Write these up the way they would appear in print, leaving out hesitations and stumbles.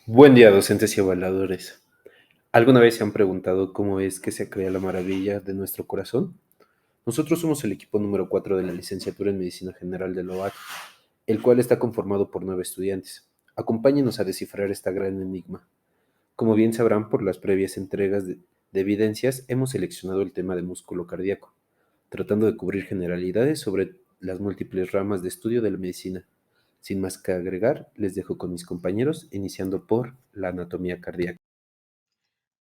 Buen día, docentes y evaluadores. ¿Alguna vez se han preguntado cómo es que se crea la maravilla de nuestro corazón? Nosotros somos el equipo número 4 de la licenciatura en Medicina General de la UAC, el cual está conformado por 9 estudiantes. Acompáñenos a descifrar esta gran enigma. Como bien sabrán por las previas entregas de evidencias, hemos seleccionado el tema de músculo cardíaco, tratando de cubrir generalidades sobre las múltiples ramas de estudio de la medicina. Sin más que agregar, les dejo con mis compañeros, iniciando por la anatomía cardíaca.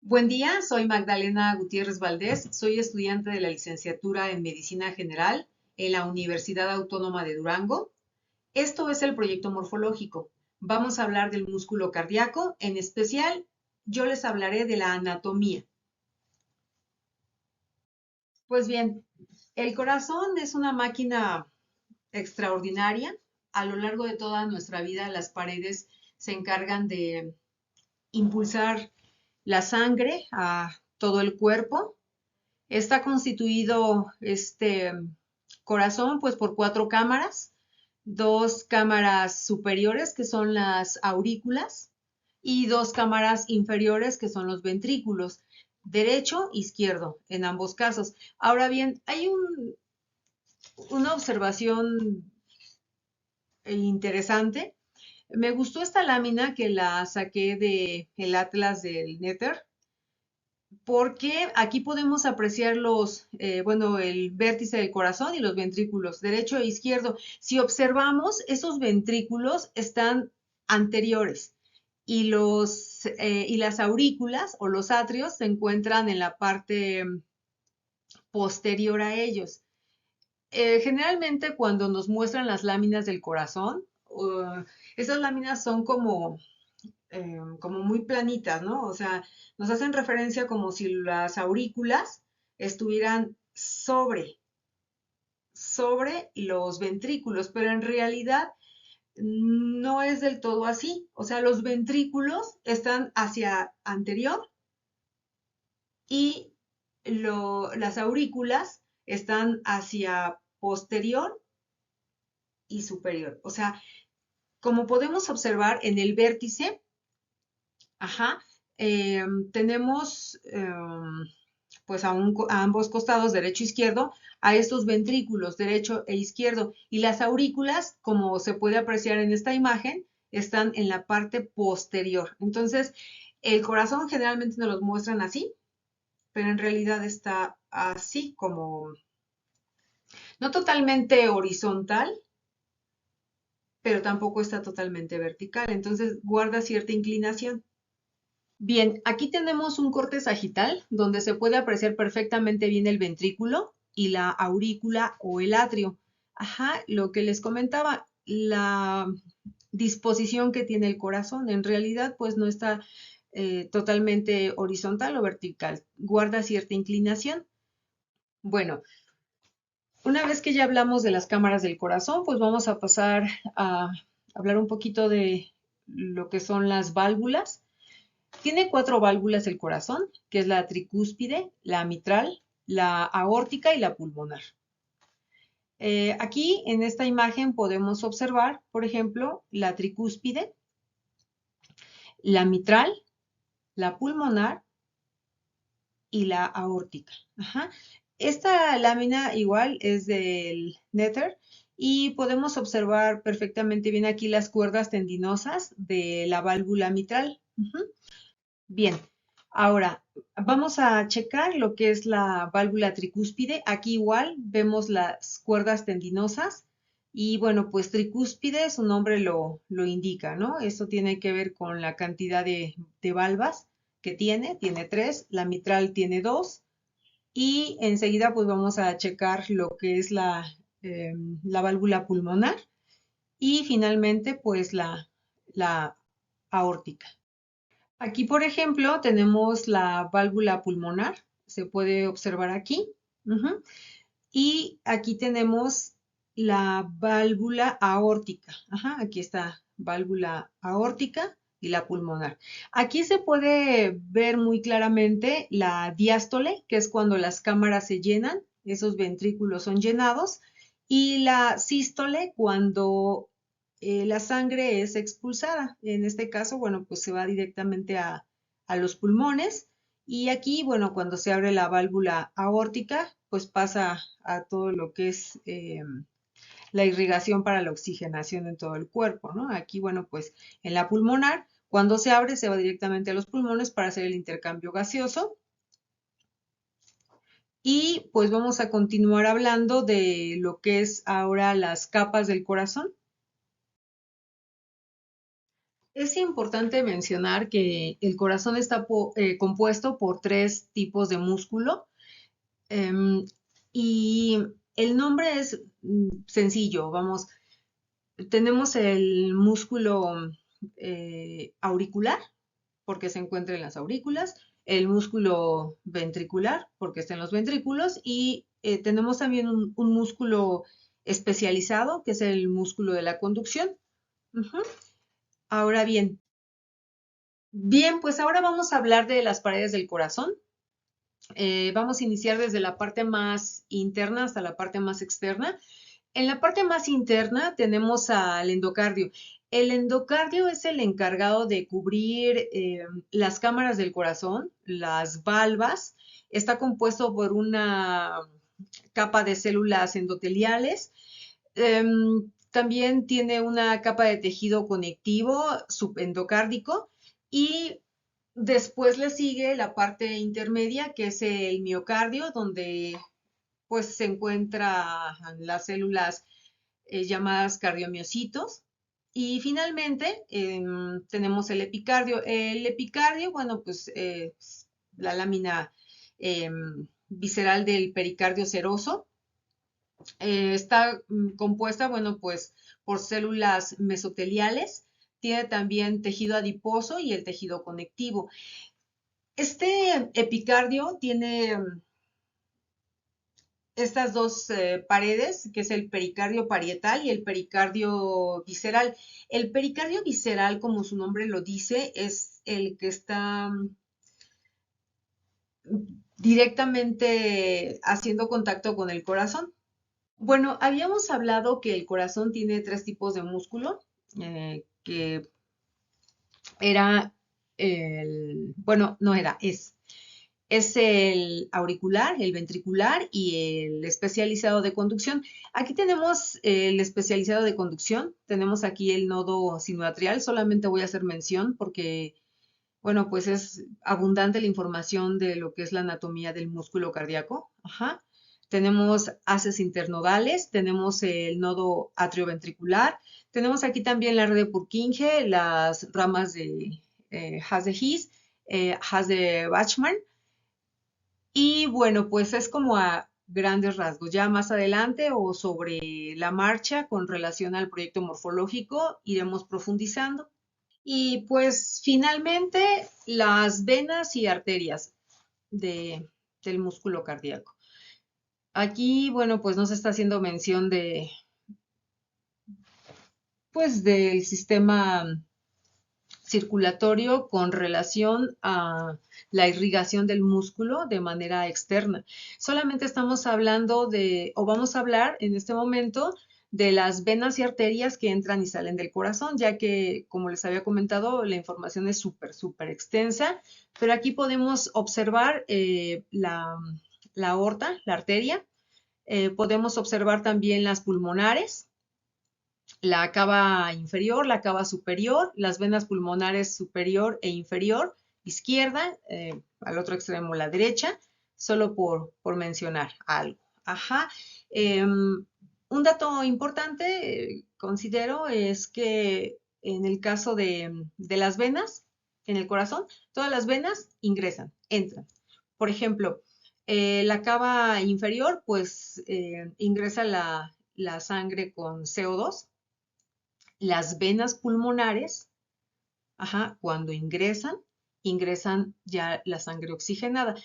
Buen día, soy Magdalena Gutiérrez Valdés, soy estudiante de la licenciatura en Medicina General en la Universidad Autónoma de Durango. Esto es el proyecto morfológico. Vamos a hablar del músculo cardíaco, en especial yo les hablaré de la anatomía. Pues bien, el corazón es una máquina extraordinaria. A lo largo de toda nuestra vida, las paredes se encargan de impulsar la sangre a todo el cuerpo. Está constituido este corazón pues por 4 cámaras, 2 cámaras superiores que son las aurículas y 2 cámaras inferiores que son los ventrículos, derecho, izquierdo, en ambos casos. Ahora bien, hay una observación interesante. Me gustó esta lámina que la saqué de el Atlas del Nether, porque aquí podemos apreciar el vértice del corazón y los ventrículos, derecho e izquierdo. Si observamos, esos ventrículos están anteriores y las aurículas o los atrios se encuentran en la parte posterior a ellos. Generalmente cuando nos muestran las láminas del corazón, esas láminas son como muy planitas, ¿no? O sea, nos hacen referencia como si las aurículas estuvieran sobre los ventrículos, pero en realidad no es del todo así. O sea, los ventrículos están hacia anterior y las aurículas están hacia posterior y superior. O sea, como podemos observar en el vértice, ajá, tenemos pues a ambos costados, derecho e izquierdo, a estos ventrículos, derecho e izquierdo. Y las aurículas, como se puede apreciar en esta imagen, están en la parte posterior. Entonces, el corazón generalmente nos los muestran así, pero en realidad está así como, no totalmente horizontal, pero tampoco está totalmente vertical. Entonces, guarda cierta inclinación. Bien, aquí tenemos un corte sagital donde se puede apreciar perfectamente bien el ventrículo y la aurícula o el atrio. Ajá, lo que les comentaba, la disposición que tiene el corazón en realidad pues no está totalmente horizontal o vertical, guarda cierta inclinación. Bueno, una vez que ya hablamos de las cámaras del corazón, pues vamos a pasar a hablar un poquito de lo que son las válvulas. Tiene 4 válvulas el corazón, que es la tricúspide, la mitral, la aórtica y la pulmonar. Aquí en esta imagen podemos observar, por ejemplo, la tricúspide, la mitral, la pulmonar y la aórtica. Ajá. Esta lámina igual es del Nether y podemos observar perfectamente bien aquí las cuerdas tendinosas de la válvula mitral. Bien, ahora vamos a checar lo que es la válvula tricúspide. Aquí igual vemos las cuerdas tendinosas y bueno, pues tricúspide, su nombre lo indica, ¿no? Esto tiene que ver con la cantidad de valvas que tiene 3, la mitral tiene 2 y enseguida pues vamos a checar lo que es la válvula pulmonar y finalmente pues la aórtica. Aquí, por ejemplo, tenemos la válvula pulmonar, se puede observar aquí. Ujú. Y aquí tenemos la válvula aórtica. Ajá, aquí está válvula aórtica y la pulmonar. Aquí se puede ver muy claramente la diástole, que es cuando las cámaras se llenan, esos ventrículos son llenados, y la sístole cuando la sangre es expulsada. En este caso, bueno, pues se va directamente a los pulmones y aquí, bueno, cuando se abre la válvula aórtica, pues pasa a todo lo que es la irrigación para la oxigenación en todo el cuerpo, ¿no? Aquí, bueno, pues en la pulmonar, cuando se abre, se va directamente a los pulmones para hacer el intercambio gaseoso. Y pues vamos a continuar hablando de lo que es ahora las capas del corazón. Es importante mencionar que el corazón está compuesto por tres tipos de músculo em, y el nombre es sencillo, vamos, tenemos el músculo auricular, porque se encuentra en las aurículas, el músculo ventricular, porque está en los ventrículos, y tenemos también un músculo especializado, que es el músculo de la conducción. Ujú. Ahora bien, pues ahora vamos a hablar de las paredes del corazón. Vamos a iniciar desde la parte más interna hasta la parte más externa. En la parte más interna tenemos al endocardio. El endocardio es el encargado de cubrir las cámaras del corazón, las valvas. Está compuesto por una capa de células endoteliales. También tiene una capa de tejido conectivo subendocárdico y después le sigue la parte intermedia, que es el miocardio, donde pues se encuentran las células llamadas cardiomiocitos. Y finalmente tenemos el epicardio. El epicardio, bueno, pues la lámina visceral del pericardio seroso. Está compuesta, bueno, pues por células mesoteliales. Tiene también tejido adiposo y el tejido conectivo. Este epicardio tiene estas dos paredes, que es el pericardio parietal y el pericardio visceral. El pericardio visceral, como su nombre lo dice, es el que está directamente haciendo contacto con el corazón. Bueno, habíamos hablado que el corazón tiene tres tipos de músculo, que era bueno, no era, es el auricular, el ventricular y el especializado de conducción. Aquí tenemos el especializado de conducción, tenemos aquí el nodo sinoatrial, solamente voy a hacer mención porque, bueno, pues es abundante la información de lo que es la anatomía del músculo cardíaco. Ajá. Tenemos haces internodales, tenemos el nodo atrioventricular, tenemos aquí también la red de Purkinje, las ramas de Haas de His, Haas de Bachmann, y bueno, pues es como a grandes rasgos. Ya más adelante o sobre la marcha con relación al proyecto morfológico iremos profundizando. Y pues finalmente las venas y arterias del músculo cardíaco. Aquí, bueno, pues no se está haciendo mención pues del sistema circulatorio con relación a la irrigación del músculo de manera externa. Solamente estamos hablando o vamos a hablar en este momento de las venas y arterias que entran y salen del corazón, ya que, como les había comentado, la información es súper extensa, pero aquí podemos observar la aorta, la arteria, podemos observar también las pulmonares, la cava inferior, la cava superior, las venas pulmonares superior e inferior, izquierda, al otro extremo la derecha, solo por mencionar algo. Ajá. Un dato importante, considero, es que en el caso de las venas, en el corazón, todas las venas ingresan, entran. Por ejemplo, la cava inferior, pues ingresa la sangre con CO2. Las venas pulmonares, ajá, cuando ingresan ya la sangre oxigenada.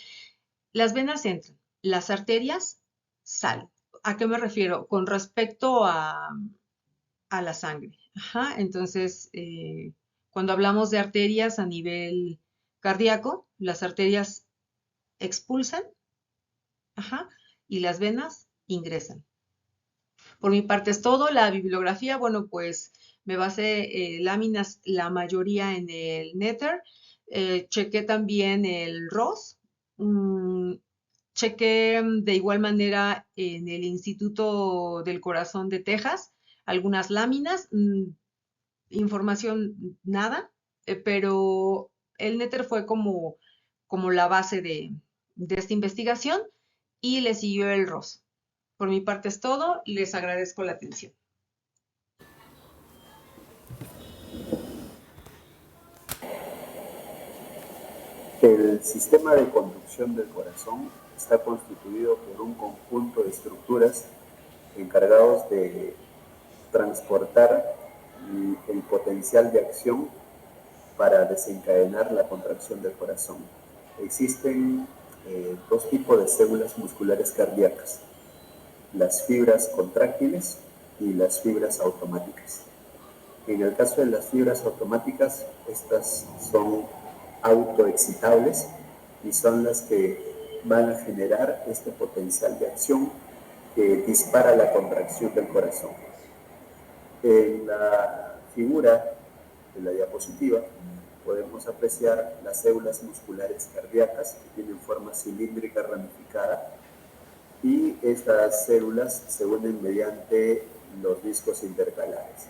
Las venas entran, las arterias salen. ¿A qué me refiero? Con respecto a la sangre. Ajá, entonces, cuando hablamos de arterias a nivel cardíaco, las arterias expulsan, ajá, y las venas ingresan. Por mi parte es todo. La bibliografía, bueno, pues Me basé láminas, la mayoría en el Nether. Chequé también el ROS. mm, Chequé de igual manera en el Instituto del Corazón de Texas algunas láminas. Información nada, pero el Nether fue como la base de esta investigación y le siguió el ROS. Por mi parte es todo, les agradezco la atención. El sistema de conducción del corazón está constituido por un conjunto de estructuras encargados de transportar el potencial de acción para desencadenar la contracción del corazón. Existen dos tipos de células musculares cardíacas, las fibras contráctiles y las fibras automáticas. En el caso de las fibras automáticas, estas son autoexcitables y son las que van a generar este potencial de acción que dispara la contracción del corazón. En la figura de la diapositiva podemos apreciar las células musculares cardíacas que tienen forma cilíndrica ramificada y estas células se unen mediante los discos intercalares.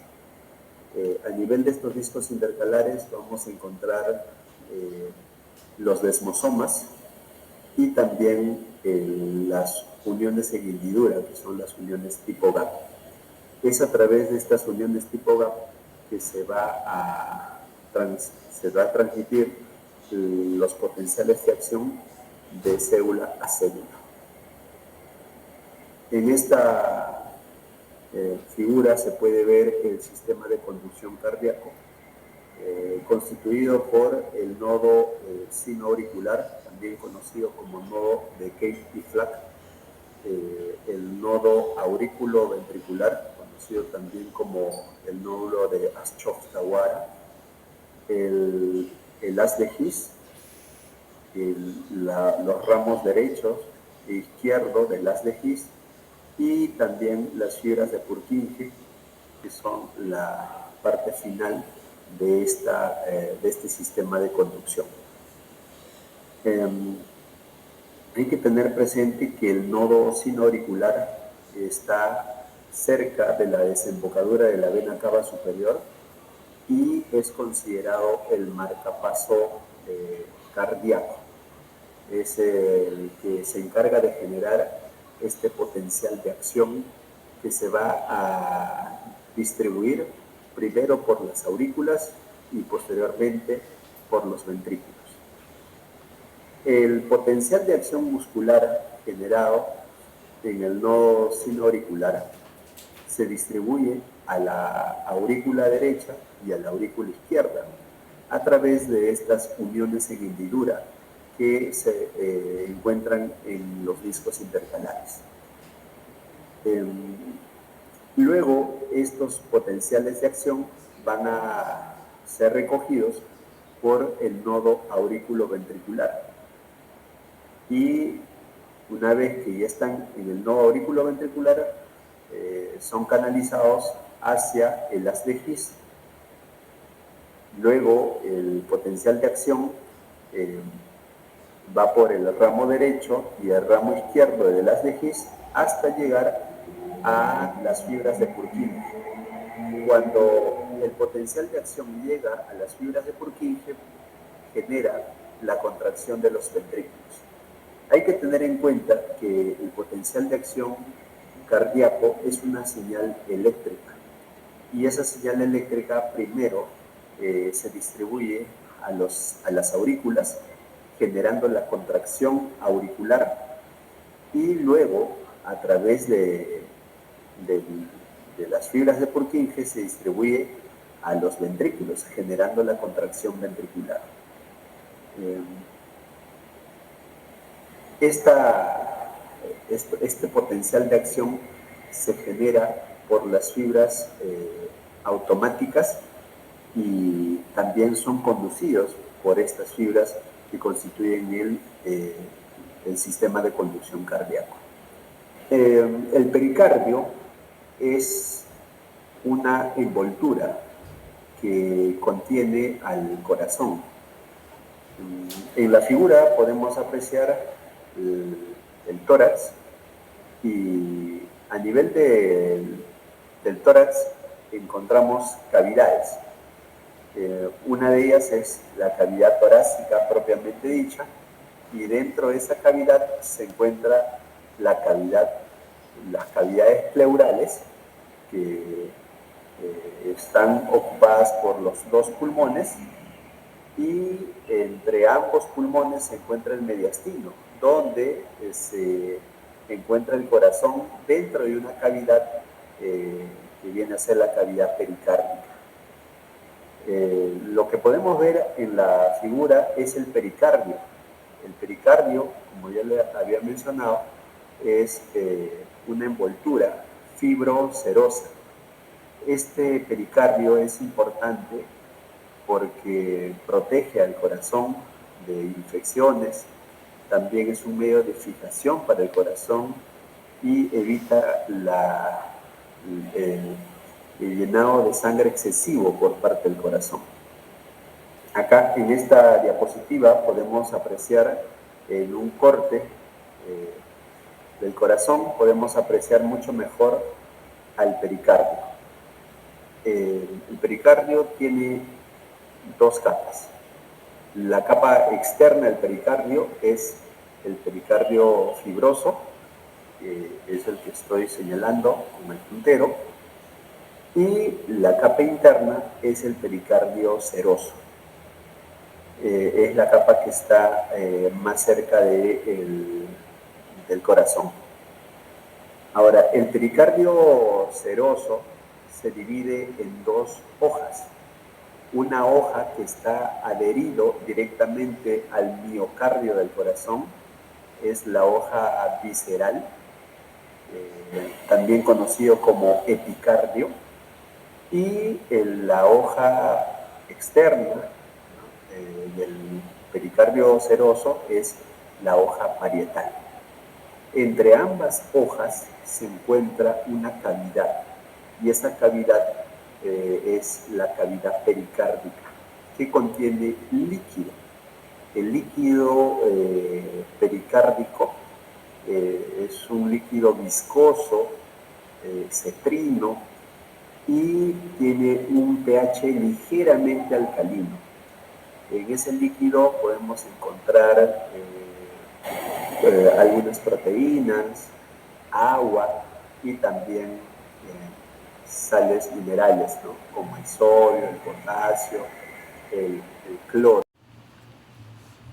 A nivel de estos discos intercalares vamos a encontrar los desmosomas y también las uniones en hendidura, que son las uniones tipo GAP. Es a través de estas uniones tipo GAP que se va a transmitir los potenciales de acción de célula a célula. En esta figura se puede ver el sistema de conducción cardíaco constituido por el nodo sinoauricular, también conocido como nodo de Kate-Flack, el nodo aurículo-ventricular, conocido también como el nódulo de Ashok-Tawara, el haz de His, los ramos derechos e izquierdo del haz de His, y también las fibras de Purkinje, que son la parte final de este sistema de conducción. Hay que tener presente que el nodo sinoauricular está cerca de la desembocadura de la vena cava superior y es considerado el marcapaso cardíaco. Es el que se encarga de generar este potencial de acción que se va a distribuir primero por las aurículas y posteriormente por los ventrículos. El potencial de acción muscular generado en el nodo sinoauricular se distribuye a la aurícula derecha y a la aurícula izquierda a través de estas uniones en hendidura que se encuentran en los discos intercalares. Luego, estos potenciales de acción van a ser recogidos por el nodo aurículo-ventricular. Y una vez que ya están en el nodo aurículo-ventricular, son canalizados hacia el haz de His. Luego, el potencial de acción va por el ramo derecho y el ramo izquierdo del haz de His hasta llegar a las fibras de Purkinje. Cuando el potencial de acción llega a las fibras de Purkinje, genera la contracción de los ventrículos. Hay que tener en cuenta que el potencial de acción cardíaco es una señal eléctrica y esa señal eléctrica primero se distribuye a las aurículas generando la contracción auricular y luego a través de las fibras de Purkinje se distribuye a los ventrículos generando la contracción ventricular. Este potencial de acción se genera por las fibras automáticas y también son conducidos por estas fibras que constituyen el sistema de conducción cardíaco. El pericardio es una envoltura que contiene al corazón. En la figura podemos apreciar el tórax, y a nivel del tórax encontramos cavidades. Una de ellas es la cavidad torácica propiamente dicha, y dentro de esa cavidad se encuentra las cavidades pleurales, que están ocupadas por los dos pulmones, y entre ambos pulmones se encuentra el mediastino, donde se encuentra el corazón dentro de una cavidad que viene a ser la cavidad pericárdica. Lo que podemos ver en la figura es el pericardio. El pericardio, como ya le había mencionado, es una envoltura fibrocerosa. Este pericardio es importante porque protege al corazón de infecciones, también es un medio de fijación para el corazón y evita el llenado de sangre excesivo por parte del corazón. Acá en esta diapositiva podemos apreciar en un corte del corazón, podemos apreciar mucho mejor al pericardio. El pericardio tiene dos capas. La capa externa del pericardio es el pericardio fibroso, que es el que estoy señalando con el puntero, y la capa interna es el pericardio seroso. Es la capa que está más cerca del corazón. Ahora, el pericardio seroso se divide en dos hojas. Una hoja que está adherido directamente al miocardio del corazón es la hoja visceral, también conocido como epicardio, y la hoja externa del pericardio seroso es la hoja parietal. Entre ambas hojas se encuentra una cavidad, y esa cavidad es la cavidad pericárdica, que contiene líquido. El líquido pericárdico es un líquido viscoso, cetrino, y tiene un pH ligeramente alcalino. En ese líquido podemos encontrar algunas proteínas, agua y también sales minerales, ¿no? Como el sodio, el potasio, el cloro.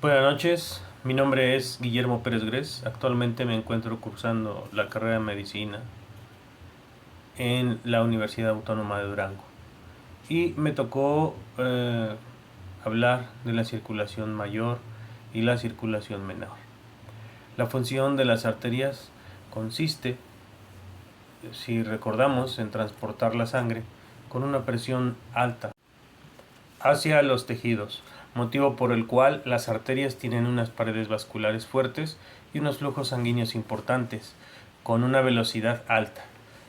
Buenas noches, mi nombre es Guillermo Pérez Gres. Actualmente me encuentro cursando la carrera de medicina en la Universidad Autónoma de Durango, y me tocó hablar de la circulación mayor y la circulación menor. La función de las arterias consiste, si recordamos, en transportar la sangre con una presión alta hacia los tejidos, motivo por el cual las arterias tienen unas paredes vasculares fuertes y unos flujos sanguíneos importantes, con una velocidad alta.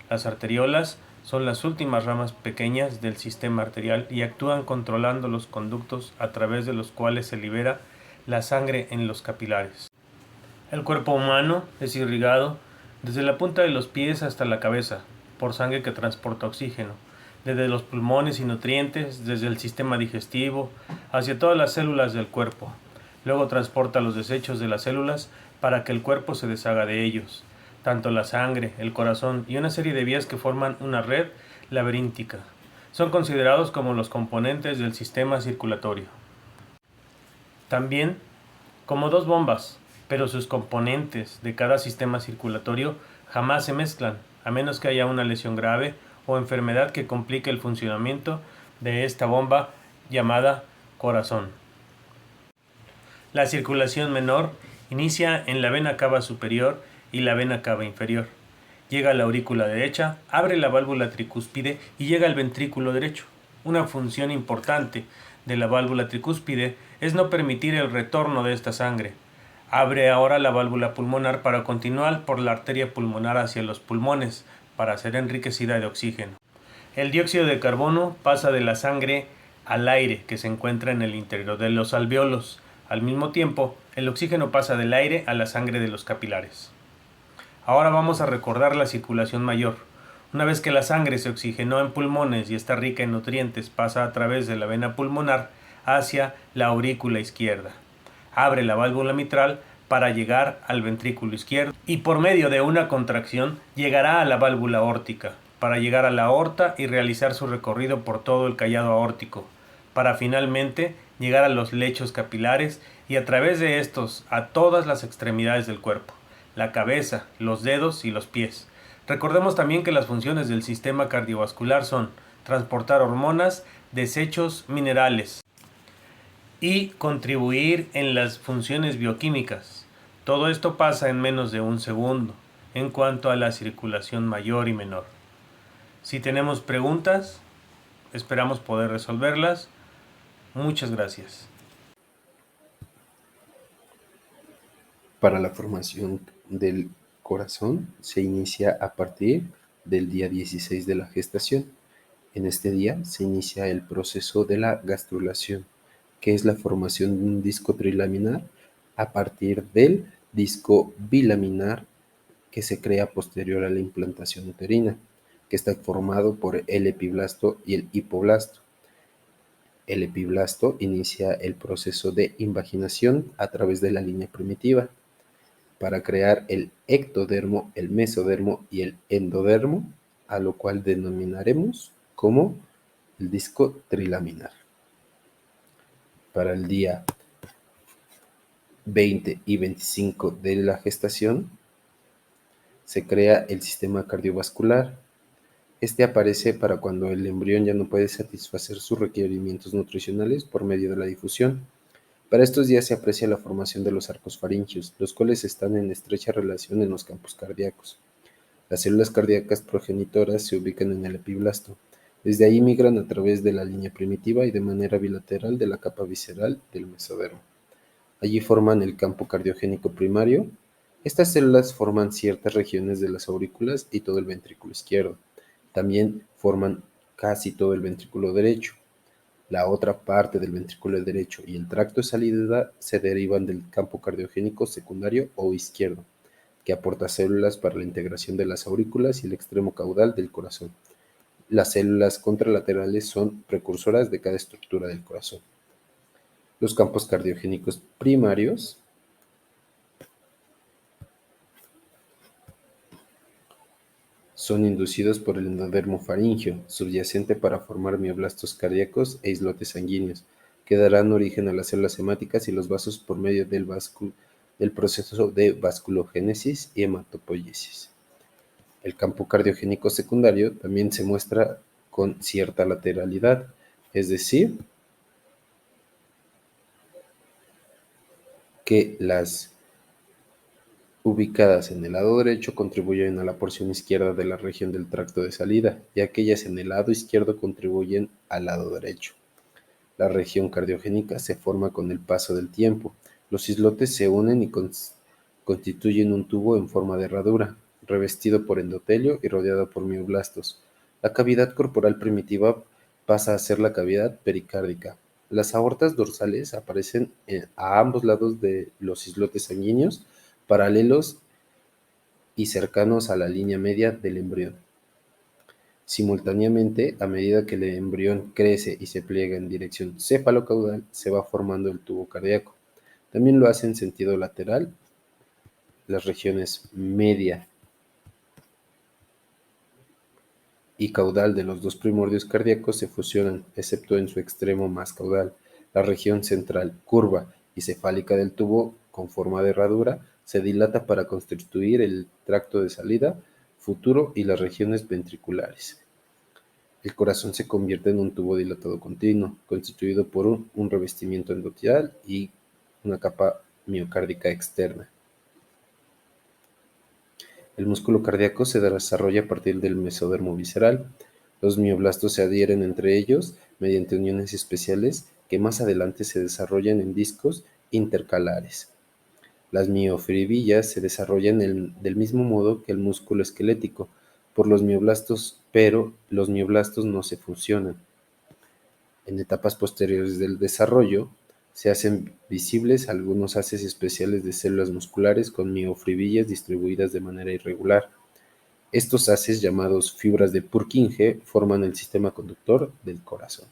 Las arteriolas son las últimas ramas pequeñas del sistema arterial y actúan controlando los conductos a través de los cuales se libera la sangre en los capilares. El cuerpo humano es irrigado desde la punta de los pies hasta la cabeza por sangre que transporta oxígeno, desde los pulmones y nutrientes, desde el sistema digestivo, hacia todas las células del cuerpo. Luego transporta los desechos de las células para que el cuerpo se deshaga de ellos. Tanto la sangre, el corazón y una serie de vías que forman una red laberíntica son considerados como los componentes del sistema circulatorio. También como dos bombas, pero sus componentes de cada sistema circulatorio jamás se mezclan, a menos que haya una lesión grave o enfermedad que complique el funcionamiento de esta bomba llamada corazón. La circulación menor inicia en la vena cava superior y la vena cava inferior. Llega a la aurícula derecha, abre la válvula tricúspide y llega al ventrículo derecho. Una función importante de la válvula tricúspide es no permitir el retorno de esta sangre. Abre ahora la válvula pulmonar para continuar por la arteria pulmonar hacia los pulmones, para ser enriquecida de oxígeno. El dióxido de carbono pasa de la sangre al aire que se encuentra en el interior de los alvéolos. Al mismo tiempo, el oxígeno pasa del aire a la sangre de los capilares. Ahora vamos a recordar la circulación mayor. Una vez que la sangre se oxigenó en pulmones y está rica en nutrientes, pasa a través de la vena pulmonar hacia la aurícula izquierda. Abre la válvula mitral para llegar al ventrículo izquierdo y por medio de una contracción llegará a la válvula aórtica, para llegar a la aorta y realizar su recorrido por todo el callado aórtico, para finalmente llegar a los lechos capilares y a través de estos a todas las extremidades del cuerpo, la cabeza, los dedos y los pies. Recordemos también que las funciones del sistema cardiovascular son transportar hormonas, desechos minerales y contribuir en las funciones bioquímicas. Todo esto pasa en menos de un segundo en cuanto a la circulación mayor y menor. Si tenemos preguntas, esperamos poder resolverlas. Muchas gracias. Para la formación del corazón se inicia a partir del día 16 de la gestación. En este día se inicia el proceso de la gastrulación, que es la formación de un disco trilaminar a partir del disco bilaminar que se crea posterior a la implantación uterina, que está formado por el epiblasto y el hipoblasto. El epiblasto inicia el proceso de invaginación a través de la línea primitiva para crear el ectodermo, el mesodermo y el endodermo, a lo cual denominaremos como el disco trilaminar. Para el día 20 y 25 de la gestación se crea el sistema cardiovascular. Este aparece para cuando el embrión ya no puede satisfacer sus requerimientos nutricionales por medio de la difusión. Para estos días se aprecia la formación de los arcos faringios, los cuales están en estrecha relación en los campos cardíacos. Las células cardíacas progenitoras se ubican en el epiblasto. Desde ahí migran a través de la línea primitiva y de manera bilateral de la capa visceral del mesodermo. Allí forman el campo cardiogénico primario. Estas células forman ciertas regiones de las aurículas y todo el ventrículo izquierdo. También forman casi todo el ventrículo derecho. La otra parte del ventrículo derecho y el tracto de salida se derivan del campo cardiogénico secundario o izquierdo, que aporta células para la integración de las aurículas y el extremo caudal del corazón. Las células contralaterales son precursoras de cada estructura del corazón. Los campos cardiogénicos primarios son inducidos por el endodermo faríngeo subyacente para formar mioblastos cardíacos e islotes sanguíneos, que darán origen a las células hemáticas y los vasos por medio del proceso de vasculogénesis y hematopoiesis. El campo cardiogénico secundario también se muestra con cierta lateralidad, es decir, que las ubicadas en el lado derecho contribuyen a la porción izquierda de la región del tracto de salida y aquellas en el lado izquierdo contribuyen al lado derecho. La región cardiogénica se forma con el paso del tiempo. Los islotes se unen y constituyen un tubo en forma de herradura, revestido por endotelio y rodeado por mioblastos. La cavidad corporal primitiva pasa a ser la cavidad pericárdica. Las aortas dorsales aparecen a ambos lados de los islotes sanguíneos, paralelos y cercanos a la línea media del embrión. Simultáneamente, a medida que el embrión crece y se pliega en dirección cefalocaudal, se va formando el tubo cardíaco. También lo hace en sentido lateral. Las regiones media y caudal de los dos primordios cardíacos se fusionan, excepto en su extremo más caudal. La región central, curva y cefálica del tubo, con forma de herradura, se dilata para constituir el tracto de salida futuro y las regiones ventriculares. El corazón se convierte en un tubo dilatado continuo, constituido por un revestimiento endotelial y una capa miocárdica externa. El músculo cardíaco se desarrolla a partir del mesodermo visceral. Los mioblastos se adhieren entre ellos mediante uniones especiales que más adelante se desarrollan en discos intercalares. Las miofibrilas se desarrollan del mismo modo que el músculo esquelético, por los mioblastos, pero los mioblastos no se fusionan. En etapas posteriores del desarrollo, se hacen visibles algunos haces especiales de células musculares con miofibrilas distribuidas de manera irregular. Estos haces, llamados fibras de Purkinje, forman el sistema conductor del corazón.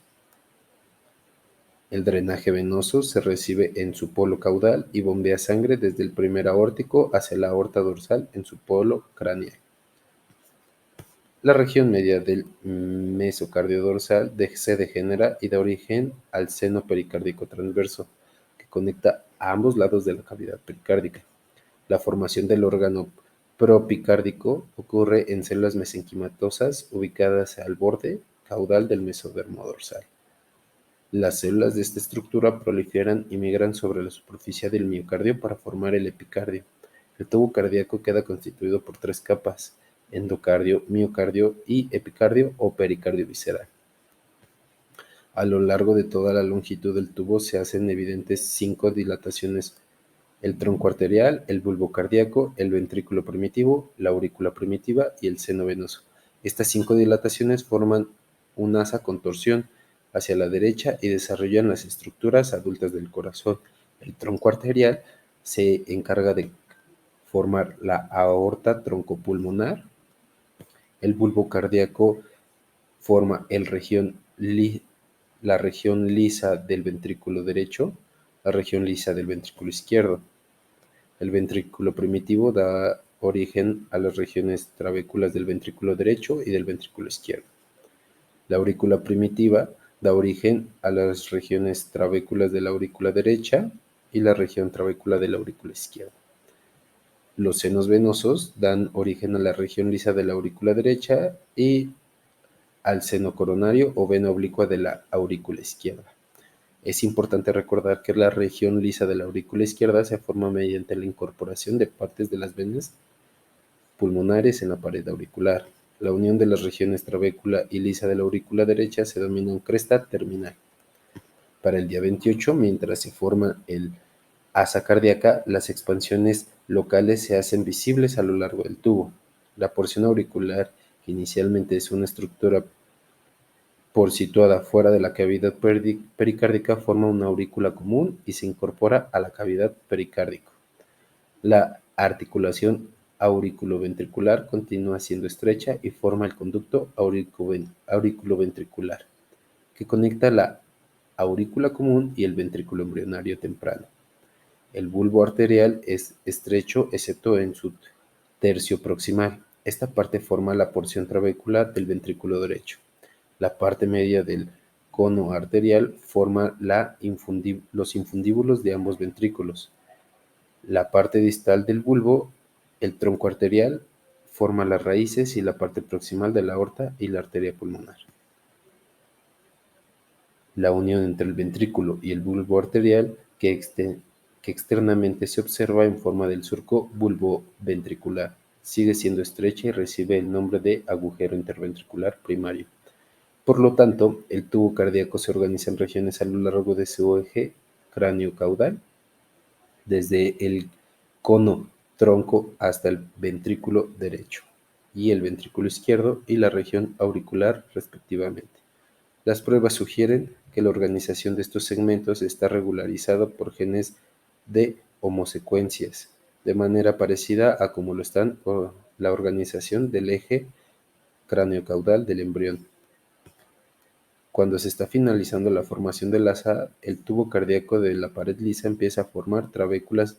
El drenaje venoso se recibe en su polo caudal y bombea sangre desde el primer aórtico hacia la aorta dorsal en su polo craneal. La región media del mesocardio dorsal se degenera y da origen al seno pericárdico transverso, que conecta a ambos lados de la cavidad pericárdica. La formación del órgano propicárdico ocurre en células mesenquimatosas ubicadas al borde caudal del mesodermo dorsal. Las células de esta estructura proliferan y migran sobre la superficie del miocardio para formar el epicardio. El tubo cardíaco queda constituido por 3 capas: endocardio, miocardio y epicardio o pericardio visceral. A lo largo de toda la longitud del tubo se hacen evidentes 5 dilataciones: el tronco arterial, el bulbo cardíaco, el ventrículo primitivo, la aurícula primitiva y el seno venoso. Estas 5 dilataciones forman un asa con torsión hacia la derecha y desarrollan las estructuras adultas del corazón. El tronco arterial se encarga de formar la aorta troncopulmonar. El bulbo cardíaco forma la región lisa del ventrículo derecho, la región lisa del ventrículo izquierdo. El ventrículo primitivo da origen a las regiones trabéculas del ventrículo derecho y del ventrículo izquierdo. La aurícula primitiva da origen a las regiones trabéculas de la aurícula derecha y la región trabécula de la aurícula izquierda. Los senos venosos dan origen a la región lisa de la aurícula derecha y al seno coronario o vena oblicua de la aurícula izquierda. Es importante recordar que la región lisa de la aurícula izquierda se forma mediante la incorporación de partes de las venas pulmonares en la pared auricular. La unión de las regiones trabécula y lisa de la aurícula derecha se denomina cresta terminal. Para el día 28, mientras se forma el asa cardíaca, las expansiones locales se hacen visibles a lo largo del tubo. La porción auricular, que inicialmente es una estructura situada fuera de la cavidad pericárdica, forma una aurícula común y se incorpora a la cavidad pericárdica. La articulación auriculoventricular continúa siendo estrecha y forma el conducto auriculoventricular, que conecta la aurícula común y el ventrículo embrionario temprano. El bulbo arterial es estrecho excepto en su tercio proximal. Esta parte forma la porción trabecular del ventrículo derecho. La parte media del cono arterial forma los infundíbulos de ambos ventrículos. La parte distal del bulbo, el tronco arterial, forma las raíces y la parte proximal de la aorta y la arteria pulmonar. La unión entre el ventrículo y el bulbo arterial, que externamente se observa en forma del surco bulboventricular, sigue siendo estrecha y recibe el nombre de agujero interventricular primario. Por lo tanto, el tubo cardíaco se organiza en regiones a lo largo de su eje cráneo-caudal, desde el cono tronco hasta el ventrículo derecho y el ventrículo izquierdo y la región auricular respectivamente. Las pruebas sugieren que la organización de estos segmentos está regularizada por genes de homosecuencias, de manera parecida a como lo están la organización del eje cráneo-caudal del embrión. Cuando se está finalizando la formación del asa, el tubo cardíaco de la pared lisa empieza a formar trabéculas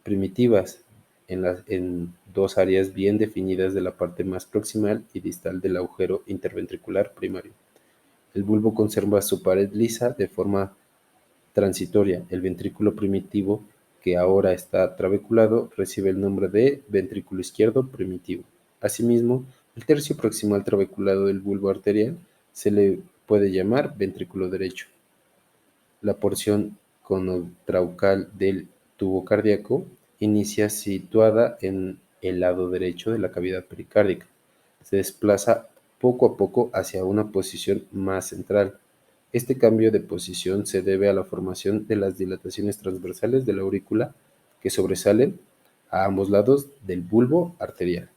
primitivas en 2 áreas bien definidas de la parte más proximal y distal del agujero interventricular primario. El bulbo conserva su pared lisa de forma transitoria. El ventrículo primitivo, que ahora está trabeculado, recibe el nombre de ventrículo izquierdo primitivo. Asimismo, el tercio proximal trabeculado del bulbo arterial se le puede llamar ventrículo derecho. La porción conotraucal del tubo cardíaco inicia situada en el lado derecho de la cavidad pericárdica. Se desplaza poco a poco hacia una posición más central. Este cambio de posición se debe a la formación de las dilataciones transversales de la aurícula que sobresalen a ambos lados del bulbo arterial.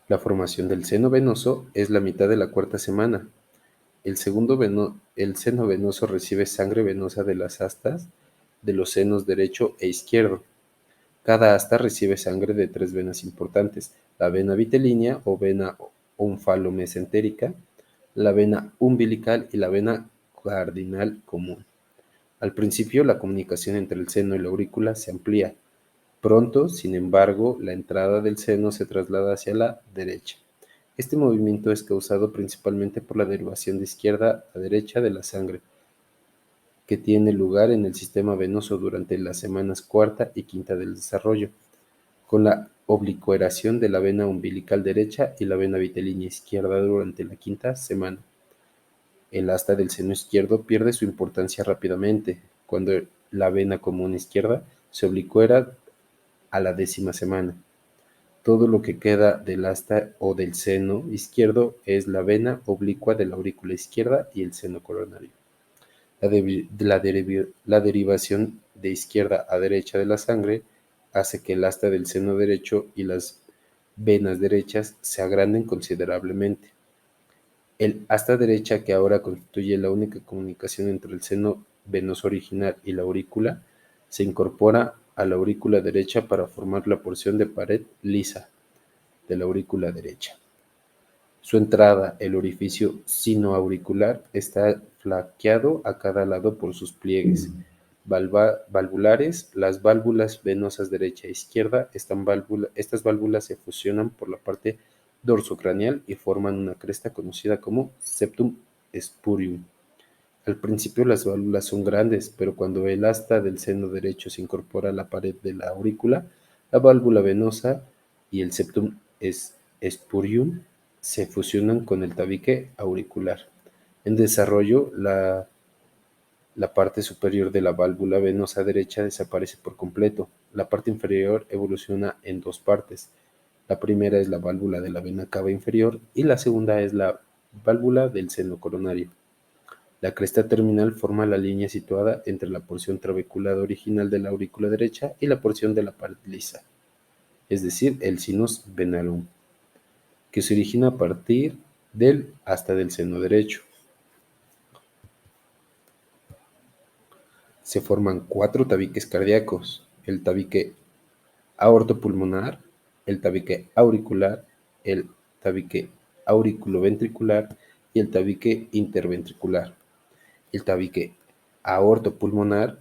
La formación del seno venoso es la mitad de la cuarta semana. El seno venoso recibe sangre venosa de las astas de los senos derecho e izquierdo. Cada asta recibe sangre de 3 venas importantes: la vena vitelínea o vena onfalomesentérica, la vena umbilical y la vena cardinal común. Al principio, la comunicación entre el seno y la aurícula se amplía. Pronto, sin embargo, la entrada del seno se traslada hacia la derecha. Este movimiento es causado principalmente por la derivación de izquierda a derecha de la sangre, que tiene lugar en el sistema venoso durante las semanas cuarta y quinta del desarrollo, con la oblicuación de la vena umbilical derecha y la vena vitelínea izquierda durante la quinta semana. El asta del seno izquierdo pierde su importancia rápidamente cuando la vena común izquierda se oblicuera a la 10ª semana. Todo lo que queda del asta o del seno izquierdo es la vena oblicua de la aurícula izquierda y el seno coronario. La derivación de izquierda a derecha de la sangre hace que el asta del seno derecho y las venas derechas se agranden considerablemente. El asta derecha, que ahora constituye la única comunicación entre el seno venoso original y la aurícula, se incorpora a la aurícula derecha para formar la porción de pared lisa de la aurícula derecha. Su entrada, el orificio sinoauricular, está flanqueado a cada lado por sus pliegues valvulares. Las válvulas venosas derecha e izquierda, estas válvulas se fusionan por la parte dorsocraneal y forman una cresta conocida como septum spurium. Al principio las válvulas son grandes, pero cuando el asta del seno derecho se incorpora a la pared de la aurícula, la válvula venosa y el septum spurium se fusionan con el tabique auricular. En desarrollo, la parte superior de la válvula venosa derecha desaparece por completo. La parte inferior evoluciona en 2 partes. La primera es la válvula de la vena cava inferior y la segunda es la válvula del seno coronario. La cresta terminal forma la línea situada entre la porción trabeculada original de la aurícula derecha y la porción de la pared lisa, es decir, el sinus venarum, que se origina a partir del asta del seno derecho. Se forman 4 tabiques cardíacos: el tabique aortopulmonar, el tabique auricular, el tabique auriculoventricular y el tabique interventricular. El tabique aortopulmonar,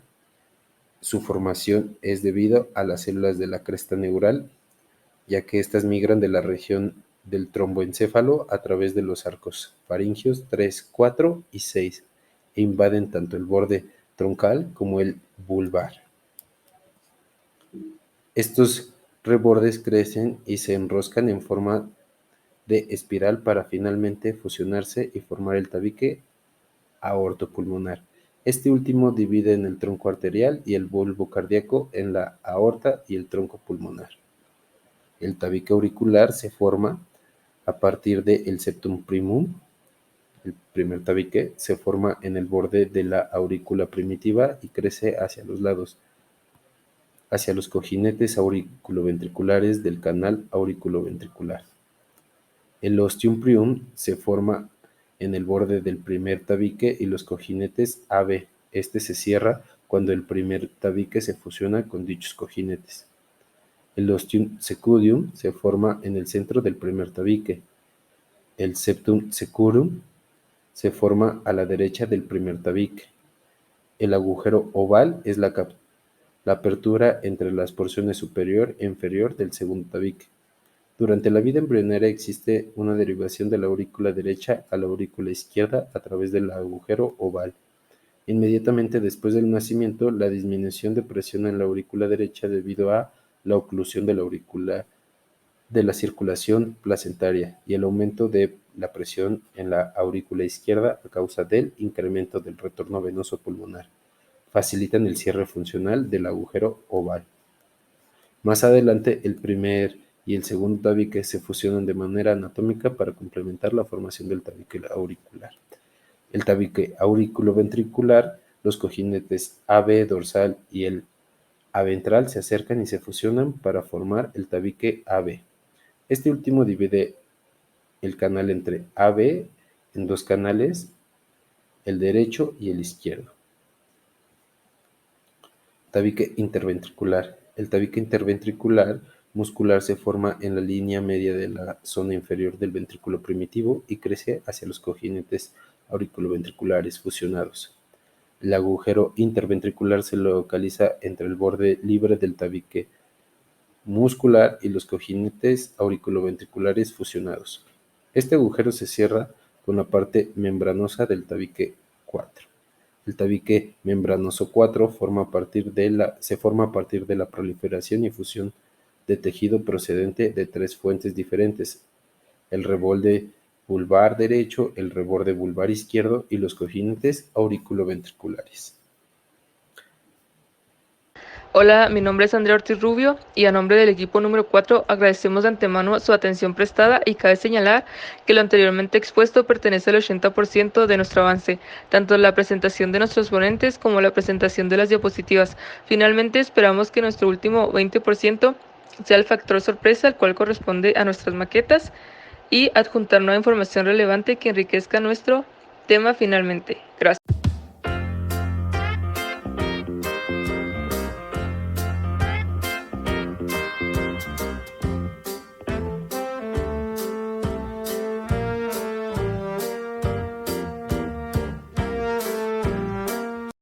su formación es debido a las células de la cresta neural, ya que éstas migran de la región del tromboencéfalo a través de los arcos faringios 3, 4 y 6 e invaden tanto el borde troncal como el vulvar. Estos rebordes crecen y se enroscan en forma de espiral para finalmente fusionarse y formar el tabique aortopulmonar. Este último divide en el tronco arterial y el bulbo cardíaco en la aorta y el tronco pulmonar. El tabique auricular se forma a partir del septum primum. El primer tabique se forma en el borde de la aurícula primitiva y crece hacia los lados, hacia los cojinetes auriculoventriculares del canal auriculoventricular. El ostium prium se forma en el borde del primer tabique y los cojinetes AB. Este se cierra cuando el primer tabique se fusiona con dichos cojinetes. El ostium secudium se forma en el centro del primer tabique. El septum securum se forma a la derecha del primer tabique. El agujero oval es la apertura entre las porciones superior e inferior del segundo tabique. Durante la vida embrionaria existe una derivación de la aurícula derecha a la aurícula izquierda a través del agujero oval. Inmediatamente después del nacimiento, la disminución de presión en la aurícula derecha debido a la oclusión de la aurícula de la circulación placentaria y el aumento de la presión en la aurícula izquierda a causa del incremento del retorno venoso pulmonar facilitan el cierre funcional del agujero oval. Más adelante, el primer y el segundo tabique se fusionan de manera anatómica para complementar la formación del tabique auricular. El tabique auriculoventricular, los cojinetes AB dorsal y el aventral se acercan y se fusionan para formar el tabique AB. Este último divide el canal entre AB en dos canales, el derecho y el izquierdo. Tabique interventricular. El tabique interventricular muscular se forma en la línea media de la zona inferior del ventrículo primitivo y crece hacia los cojinetes auriculoventriculares fusionados. El agujero interventricular se localiza entre el borde libre del tabique muscular y los cojinetes auriculoventriculares fusionados. Este agujero se cierra con la parte membranosa del tabique 4. El tabique membranoso 4 se forma a partir de la proliferación y fusión de tejido procedente de tres fuentes diferentes: el reborde vulvar derecho, el reborde vulvar izquierdo y los cojinetes auriculoventriculares. Hola, mi nombre es Andrea Ortiz Rubio y a nombre del equipo número 4 agradecemos de antemano su atención prestada y cabe señalar que lo anteriormente expuesto pertenece al 80% de nuestro avance, tanto la presentación de nuestros ponentes como la presentación de las diapositivas. Finalmente, esperamos que nuestro último 20% sea el factor sorpresa, el cual corresponde a nuestras maquetas, y adjuntar nueva información relevante que enriquezca nuestro tema finalmente. Gracias.